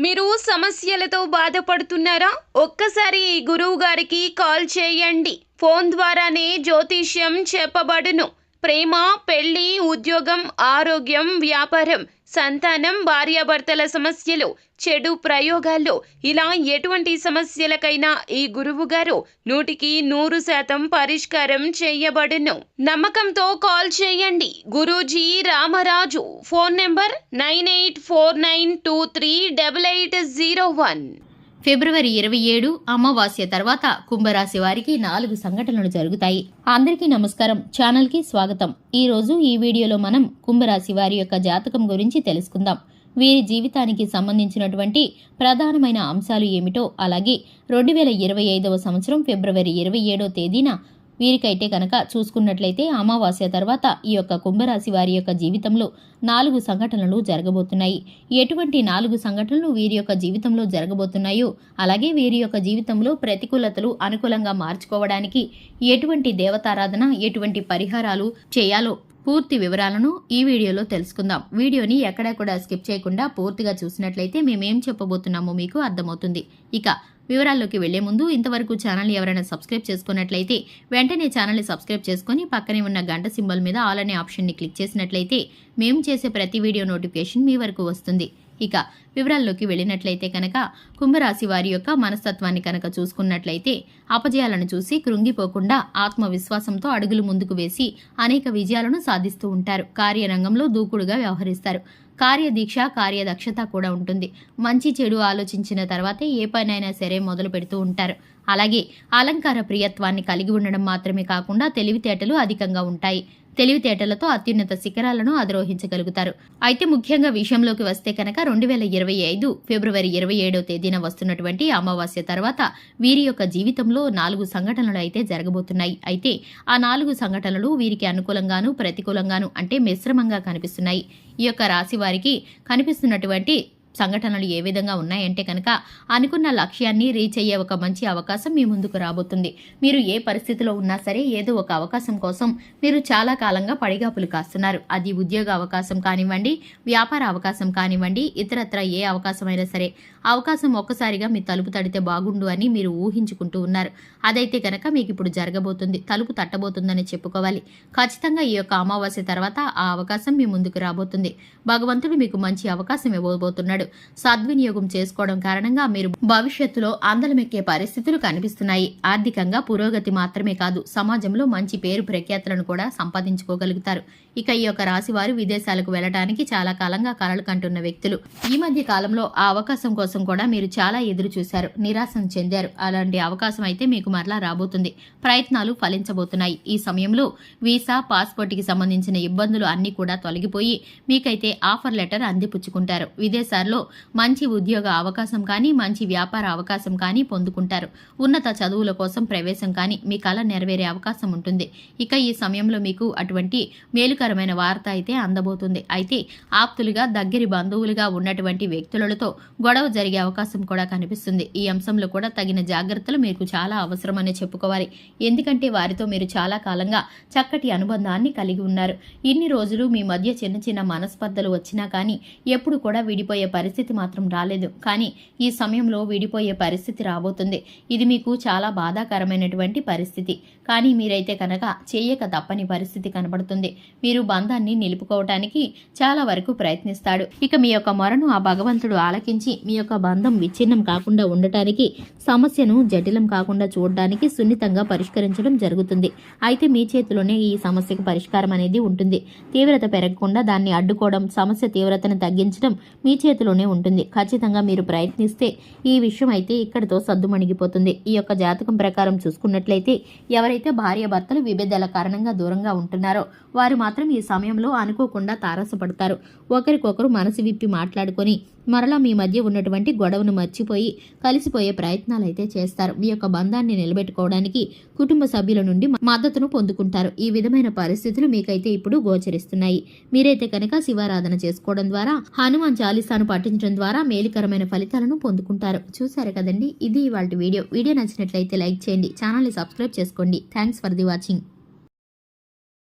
మీరు సమస్యలతో బాధపడుతున్నారా? ఒక్కసారి ఈ గురువు గారికి కాల్ చేయండి. ఫోన్ ద్వారానే జ్యోతిష్యం చెప్పబడును. ప్రేమ, పెళ్లి, ఉద్యోగం, ఆరోగ్యం, వ్యాపారం, సంతానం, భార్యాభర్తల సమస్యలు, చెడు ప్రయోగాల్లో ఇలా ఎటువంటి సమస్యలకైనా ఈ గురువు గారు 100% పరిష్కారం చేయబడును. నమ్మకంతో కాల్ చేయండి. గురూజీ రామరాజు. Phone number 9849238801. ఫిబ్రవరి 27 అమావాస్య తర్వాత కుంభరాశి వారికి 4 సంఘటనలు జరుగుతాయి. అందరికీ నమస్కారం, ఛానల్ కి స్వాగతం. ఈ రోజు ఈ వీడియోలో మనం కుంభరాశి వారి యొక్క జాతకం గురించి తెలుసుకుందాం. వీరి జీవితానికి సంబంధించినటువంటి ప్రధానమైన అంశాలు ఏమిటో, అలాగే 2025వ సంవత్సరం ఫిబ్రవరి 27వ తేదీన వీరికైతే కనుక చూసుకున్నట్లయితే అమావాస్య తర్వాత ఈ యొక్క కుంభరాశి వారి యొక్క జీవితంలో 4 సంఘటనలు జరగబోతున్నాయి. ఎటువంటి 4 సంఘటనలు వీరి యొక్క జీవితంలో జరగబోతున్నాయో, అలాగే వీరి యొక్క జీవితంలో ప్రతికూలతలు అనుకూలంగా మార్చుకోవడానికి ఎటువంటి దేవతారాధన, ఎటువంటి పరిహారాలు చేయాలో పూర్తి వివరాలను ఈ వీడియోలో తెలుసుకుందాం. వీడియోని ఎక్కడా కూడా స్కిప్ చేయకుండా పూర్తిగా చూసినట్లయితే మేమేం చెప్పబోతున్నామో మీకు అర్థమవుతుంది. ఇక వివరాల్లోకి వెళ్లే ముందు ఇంతవరకు ఛానల్ ఎవరైనా సబ్స్క్రైబ్ చేసుకున్నట్లయితే వెంటనే ఛానల్ని సబ్స్క్రైబ్ చేసుకుని పక్కనే ఉన్న గంట సింబల్ మీద ఆల్ అనే ఆప్షన్ని క్లిక్ చేసినట్లయితే మేము చేసే ప్రతి వీడియో నోటిఫికేషన్ మీ వరకు వస్తుంది. ఇక వివరాల్లోకి వెళ్ళినట్లయితే కనుక కుంభరాశి వారి యొక్క మనస్తత్వాన్ని కనుక చూసుకున్నట్లయితే అపజయాలను చూసి కృంగిపోకుండా ఆత్మవిశ్వాసంతో అడుగులు ముందుకు వేసి అనేక విజయాలను సాధిస్తూ ఉంటారు. కార్యరంగంలో దూకుడుగా వ్యవహరిస్తారు. కార్యదీక్ష, కార్యదక్షత కూడా ఉంటుంది. మంచి చెడు ఆలోచించిన తర్వాతే ఏ పనైనా సరే మొదలు పెడుతూ ఉంటారు. అలాగే అలంకార ప్రియత్వాన్ని కలిగి ఉండడం మాత్రమే కాకుండా తెలివితేటలు అధికంగా ఉంటాయి. తెలివితేటలతో అత్యున్నత శిఖరాలను అధిరోహించగలుగుతారు. అయితే ముఖ్యంగా విషయంలోకి వస్తే కనుక 2025 ఫిబ్రవరి 27వ తేదీన వస్తున్నటువంటి అమావాస్య తర్వాత వీరి యొక్క జీవితంలో 4 సంఘటనలు అయితే జరగబోతున్నాయి. అయితే ఆ 4 సంఘటనలు వీరికి అనుకూలంగాను, ప్రతికూలంగాను అంటే మిశ్రమంగా కనిపిస్తున్నాయి. ఈ యొక్క రాశి వారికి కనిపిస్తున్నటువంటి సంఘటనలు ఏ విధంగా ఉన్నాయంటే కనుక అనుకున్న లక్ష్యాన్ని రీచ్ అయ్యే ఒక మంచి అవకాశం మీ ముందుకు రాబోతుంది. మీరు ఏ పరిస్థితిలో ఉన్నా సరే ఏదో ఒక అవకాశం కోసం మీరు చాలా కాలంగా పడిగాపులు కాస్తున్నారు. అది ఉద్యోగ అవకాశం కానివ్వండి, వ్యాపార అవకాశం కానివ్వండి, ఇతరత్ర ఏ అవకాశమైనా సరే అవకాశం ఒక్కసారిగా మీ తలుపు తడితే బాగుండు అని మీరు ఊహించుకుంటూ ఉన్నారు. అదైతే కనుక మీకు ఇప్పుడు జరగబోతుంది. తలుపు తట్టబోతుందని చెప్పుకోవాలి. ఖచ్చితంగా ఈ యొక్క అమావాస్య తర్వాత ఆ అవకాశం మీ ముందుకు రాబోతుంది. భగవంతుడు మీకు మంచి అవకాశం ఇవ్వబోతున్నాడు. సద్వినియోగం చేసుకోవడం కారణంగా మీరు భవిష్యత్తులో అందలమెక్కే పరిస్థితులు కనిపిస్తున్నాయి. ఆర్థికంగా పురోగతి మాత్రమే కాదు, సమాజంలో మంచి పేరు ప్రఖ్యాతులను కూడా సంపాదించుకోగలుగుతారు. ఇక ఈ యొక్క రాశి వారు విదేశాలకు వెళ్లడానికి చాలా కాలంగా కలలు కంటున్న వ్యక్తులు. ఈ మధ్య కాలంలో ఆ అవకాశం కోసం కూడా మీరు చాలా ఎదురు చూశారు, నిరాశను చెందారు. అలాంటి అవకాశం అయితే మీకు మరలా రాబోతుంది. ప్రయత్నాలు ఫలించబోతున్నాయి. ఈ సమయంలో వీసా, పాస్పోర్ట్ కి సంబంధించిన ఇబ్బందులు అన్ని కూడా తొలగిపోయి మీకైతే ఆఫర్ లెటర్ అందిపుచ్చుకుంటారు. విదేశాల్లో మంచి ఉద్యోగ అవకాశం కానీ, మంచి వ్యాపార అవకాశం కానీ పొందుకుంటారు. ఉన్నత చదువుల కోసం ప్రవేశం కానీ మీ కల నెరవేరే అవకాశం ఉంటుంది. ఇక ఈ సమయంలో మీకు అటువంటి మేలుకరమైన వార్త అయితే అందబోతుంది. అయితే ఆప్తులుగా, దగ్గరి బంధువులుగా ఉన్నటువంటి వ్యక్తులతో గొడవ జరిగే అవకాశం కూడా కనిపిస్తుంది. ఈ అంశంలో కూడా తగిన జాగ్రత్తలు మీకు చాలా అవసరమని చెప్పుకోవాలి. ఎందుకంటే వారితో మీరు చాలా కాలంగా చక్కటి అనుబంధాన్ని కలిగి ఉన్నారు. ఇన్ని రోజులు మీ మధ్య చిన్న చిన్న మనస్పర్ధలు వచ్చినా కానీ ఎప్పుడు కూడా విడిపోయే పరిస్థితి మాత్రం రాలేదు. కానీ ఈ సమయంలో విడిపోయే పరిస్థితి రాబోతుంది. ఇది మీకు చాలా బాధాకరమైనటువంటి పరిస్థితి. కానీ మీరైతే కనుక చేయక తప్పని పరిస్థితి కనబడుతుంది. మీరు బంధాన్ని నిలుపుకోవటానికి చాలా వరకు ప్రయత్నిస్తాడు. ఇక మీ యొక్క మొరను ఆ భగవంతుడు ఆలకించి మీ యొక్క బంధం విచ్ఛిన్నం కాకుండా ఉండటానికి, సమస్యను జటిలం కాకుండా చూడడానికి సున్నితంగా పరిష్కరించడం జరుగుతుంది. అయితే మీ చేతిలోనే ఈ సమస్యకు పరిష్కారం అనేది ఉంటుంది. తీవ్రత పెరగకుండా దాన్ని అడ్డుకోవడం, సమస్య తీవ్రతను తగ్గించడం మీ చేతిలోనే ఉంటుంది. ఖచ్చితంగా మీరు ప్రయత్నిస్తే ఈ విషయం అయితే ఇక్కడితో సద్దుమణిగిపోతుంది. ఈ యొక్క జాతకం ప్రకారం చూసుకున్నట్లయితే ఎవరైతే భార్యాభర్తలు విభేదాల కారణంగా దూరంగా ఉంటున్నారో వారు మాత్రం ఈ సమయంలో అనుకోకుండా తారసపడతారు. ఒకరికొకరు మనసు విప్పి మాట్లాడుకొని మరలా మీ మధ్య ఉన్నటువంటి గొడవను మర్చిపోయి కలిసిపోయే ప్రయత్నాలు అయితే చేస్తారు. మీ యొక్క బంధాన్ని నిలబెట్టుకోవడానికి కుటుంబ సభ్యుల నుండి మద్దతును పొందుకుంటారు. ఈ విధమైన పరిస్థితులు మీకైతే ఇప్పుడు గోచరిస్తున్నాయి. మీరైతే కనుక శివారాధన చేసుకోవడం ద్వారా, హనుమాన్ చాలీసాను పఠించడం ద్వారా మేలుకరమైన ఫలితాలను పొందుకుంటారు. చూసారు కదండి, ఇది ఇవాల్టి వీడియో. వీడియో నచ్చినట్లయితే లైక్ చేయండి, ఛానల్ని సబ్స్క్రైబ్ చేసుకోండి. Thanks for the watching.